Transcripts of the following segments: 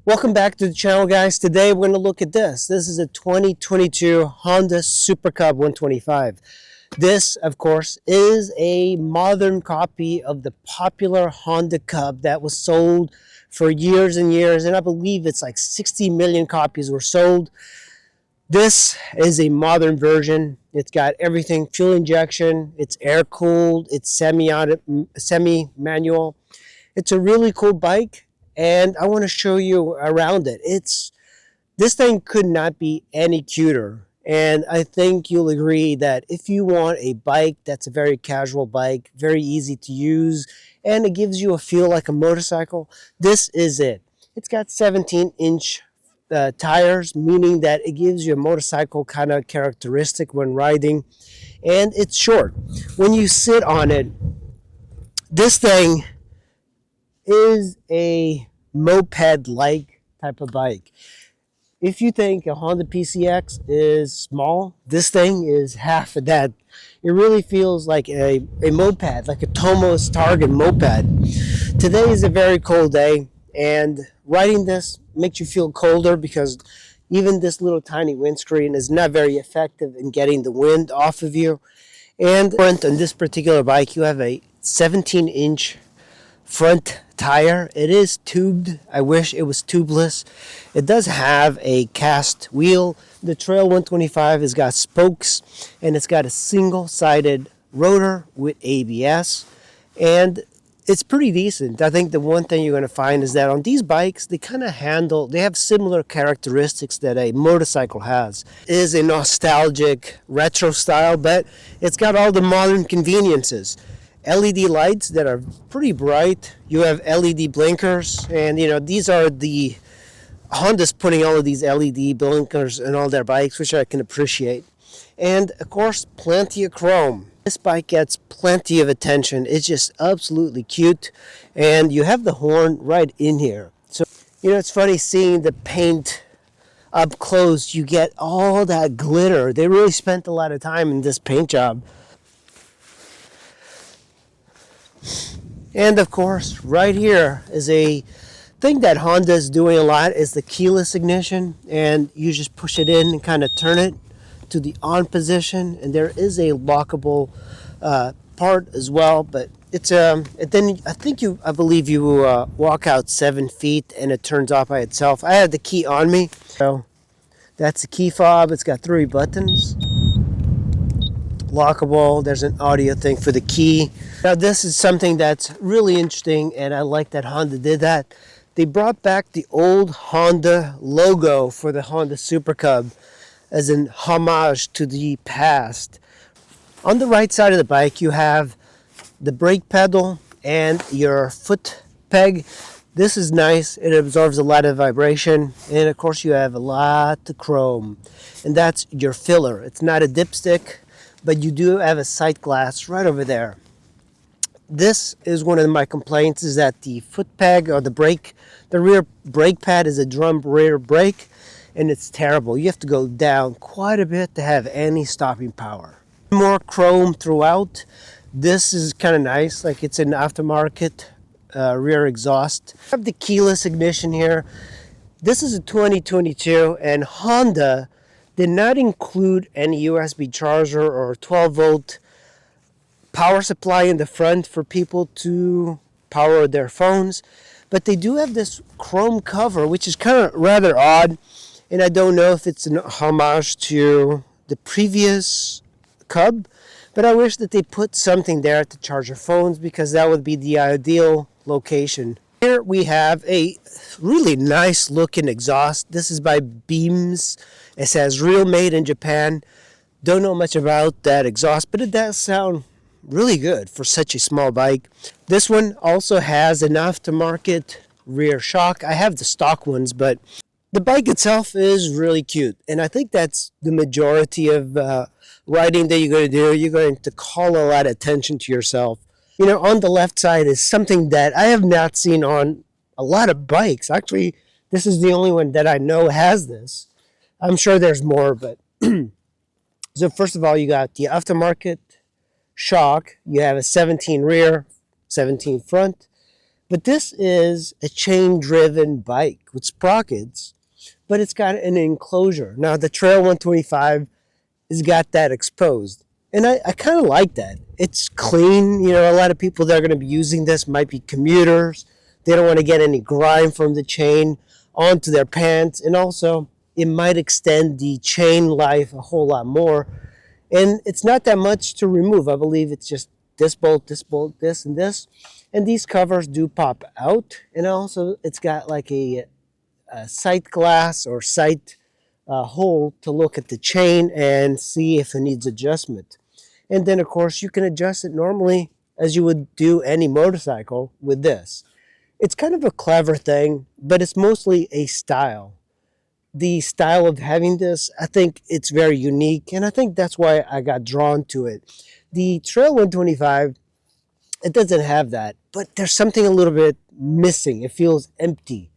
Welcome back to the channel, guys. Today we're going to look at this. This is a 2022 Honda Super Cub 125. This, of course, is a modern copy of the popular Honda Cub that was sold for years and years, and I believe it's like 60 million copies were sold. This is a modern version. It's got everything: fuel injection, it's air-cooled, it's semi-manual. It's a really cool bike, and I want to show you around it. This thing could not be any cuter, and I think you'll agree that if you want a bike that's a very casual bike, very easy to use, and it gives you a feel like a motorcycle, this is it. It's got 17-inch tires, meaning that it gives you a motorcycle kind of characteristic when riding, and it's short. When you sit on it, this thing is a moped-like type of bike. If you think a Honda PCX is small, this thing is half of that. It really feels like a moped, like a Tomos Target moped. Today is a very cold day, and riding this makes you feel colder because even this little tiny windscreen is not very effective in getting the wind off of you. And on this particular bike, you have a 17-inch front tire. It is tubed. I wish it was tubeless. It does have a cast wheel. The Trail 125 has got spokes, and it's got a single-sided rotor with ABS, and it's pretty decent. I think the one thing you're going to find is that on these bikes, they have similar characteristics that a motorcycle has. It is a nostalgic retro style, but it's got all the modern conveniences. LED lights that are pretty bright. You have LED blinkers, and these are the Honda's putting all of these LED blinkers in all their bikes, which I can appreciate. And of course, plenty of chrome. This bike gets plenty of attention. It's just absolutely cute, and you have the horn right in here. So it's funny seeing the paint up close. You get all that glitter. They really spent a lot of time in this paint job. And of course, right here is a thing that Honda is doing a lot, is the keyless ignition, and you just push it in and kind of turn it to the on position, and there is a lockable part as well, but it's then I believe you walk out 7 feet and it turns off by itself. I had the key on me, so that's the key fob. It's got 3 buttons. Lockable. There's an audio thing for the key. Now this is something that's really interesting, and I like that Honda did that. They brought back the old Honda logo for the Honda Super Cub as an homage to the past. On the right side of the bike, you have the brake pedal and your foot peg. This is nice. It absorbs a lot of vibration, and of course you have a lot of chrome, and that's your filler. It's not a dipstick, but you do have a sight glass right over there. This is one of my complaints, is that the foot peg or the rear brake pad is a drum rear brake, and it's terrible. You have to go down quite a bit to have any stopping power. More chrome throughout. This is kind of nice, like it's an aftermarket rear exhaust. I have the keyless ignition here. This is a 2022, and Honda did not include any USB charger or 12-volt power supply in the front for people to power their phones, but they do have this chrome cover, which is kind of rather odd, and I don't know if it's an homage to the previous Cub, but I wish that they put something there to charge your phones, because that would be the ideal location. Here we have a really nice looking exhaust. This is by Beams. It says real made in Japan. Don't know much about that exhaust, but it does sound really good for such a small bike. This one also has an aftermarket rear shock. I have the stock ones, but the bike itself is really cute, and I think that's the majority of riding that you're going to do. You're going to call a lot of attention to yourself. On the left side is something that I have not seen on a lot of bikes. Actually, this is the only one that I know has this. I'm sure there's more, but so first of all, you got the aftermarket shock. You have a 17 rear, 17 front, But this is a chain-driven bike with sprockets, but it's got an enclosure. Now the Trail 125 has got that exposed. And I kind of like that. It's clean. You know, a lot of people that are going to be using this might be commuters. They don't want to get any grime from the chain onto their pants. And also, it might extend the chain life a whole lot more. And it's not that much to remove. I believe it's just this bolt, this, and this. And these covers do pop out. And also, it's got like a sight glass or sight hole to look at the chain and see if it needs adjustment. And then, of course, you can adjust it normally as you would do any motorcycle with this. It's kind of a clever thing, but it's mostly a style. The style of having this, I think it's very unique, and I think that's why I got drawn to it. The Trail 125, it doesn't have that, but there's something a little bit missing. It feels empty.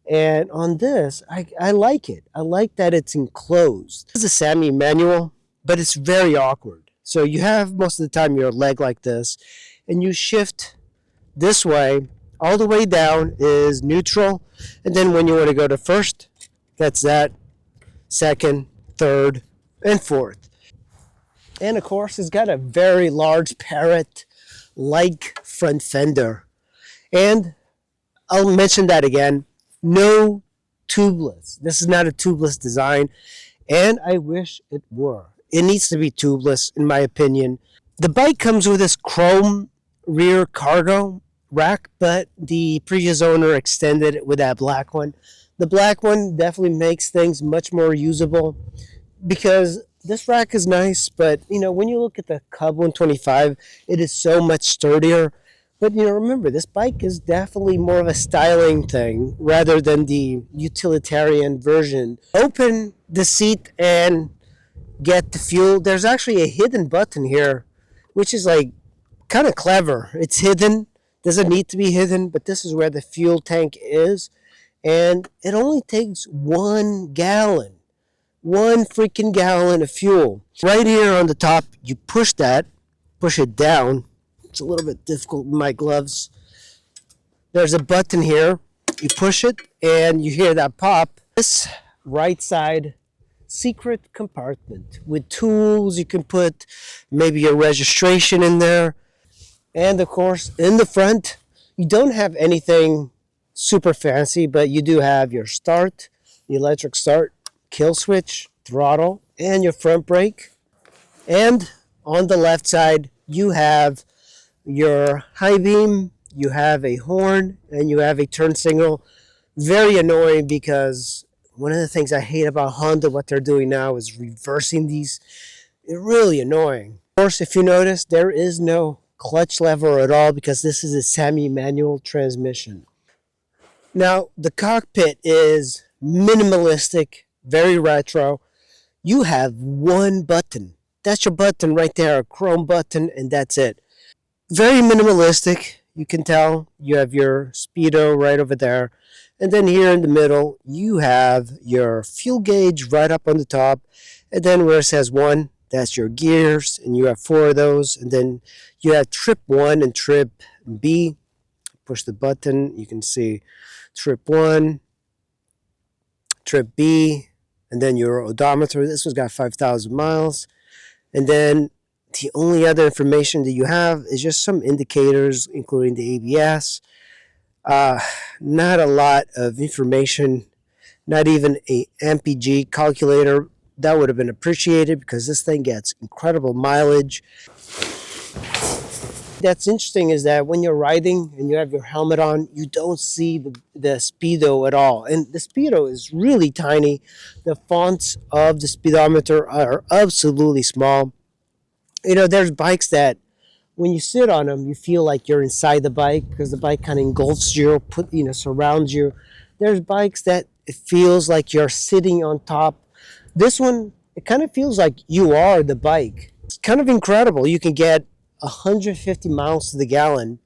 And on this, I like it. I like that it's enclosed. This is a Sammy manual, but it's very awkward. So you have most of the time your leg like this, and you shift this way. All the way down is neutral, and then when you want to go to first, that's that, second, third, and fourth. And of course, it's got a very large parrot-like front fender. And I'll mention that again. No tubeless. This is not a tubeless design, and I wish it were. It needs to be tubeless, in my opinion. The bike comes with this chrome rear cargo rack, but the previous owner extended it with that black one. The black one definitely makes things much more usable because this rack is nice, but you know, when you look at the Cub 125, it is so much sturdier. But you know, remember, this bike is definitely more of a styling thing rather than the utilitarian version. Open the seat and get the fuel. There's actually a hidden button here, which is like kind of clever. It's hidden, doesn't need to be hidden, but this is where the fuel tank is. And it only takes 1 gallon, 1 freaking gallon of fuel. Right here on the top, you push that, push it down. It's a little bit difficult with my gloves. There's a button here. You push it and you hear that pop. This right side secret compartment with tools. You can put maybe your registration in there. And of course, in the front, you don't have anything super fancy, but you do have your start, the electric start, kill switch, throttle, and your front brake. And on the left side, you have your high beam, you have a horn, and you have a turn signal. Very annoying because one of the things I hate about Honda, what they're doing now is reversing these. It's really annoying. Of course, if you notice, there is no clutch lever at all because this is a semi-manual transmission. Now, the cockpit is minimalistic, very retro. You have 1 button. That's your button right there, a chrome button, and that's it. Very minimalistic. You can tell you have your speedo right over there. And then here in the middle, you have your fuel gauge right up on the top. And then where it says 1, that's your gears. And you have 4 of those. And then you have trip 1 and trip B. Push the button. You can see trip 1, trip B, and then your odometer. This one's got 5,000 miles. And then the only other information that you have is just some indicators, including the ABS. Not a lot of information, not even a MPG calculator. That would have been appreciated because this thing gets incredible mileage. That's interesting is that when you're riding and you have your helmet on, you don't see the speedo at all. And the speedo is really tiny. The fonts of the speedometer are absolutely small. You know, there's bikes that when you sit on them, you feel like you're inside the bike because the bike kind of engulfs you, surrounds you. There's bikes that it feels like you're sitting on top. This one, it kind of feels like you are the bike. It's kind of incredible. You can get 150 miles to the gallon,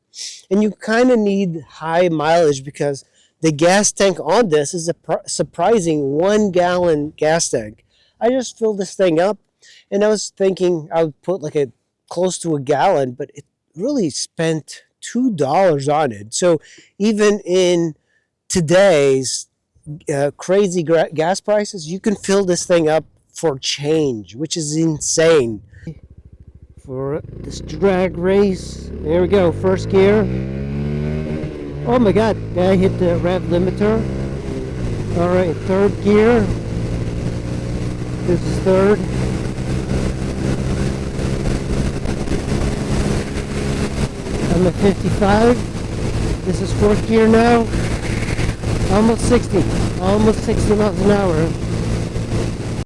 and you kind of need high mileage because the gas tank on this is a surprising 1 gallon gas tank. I just filled this thing up, and I was thinking I would put like a close to a gallon, but it really spent $2 on it. So even in today's crazy gas prices, you can fill this thing up for change, which is insane. For this drag race, there we go, first gear. Oh my god, I hit the rev limiter. Alright, third gear. This is third. I'm at 55. This is fourth gear now. Almost 60 miles an hour.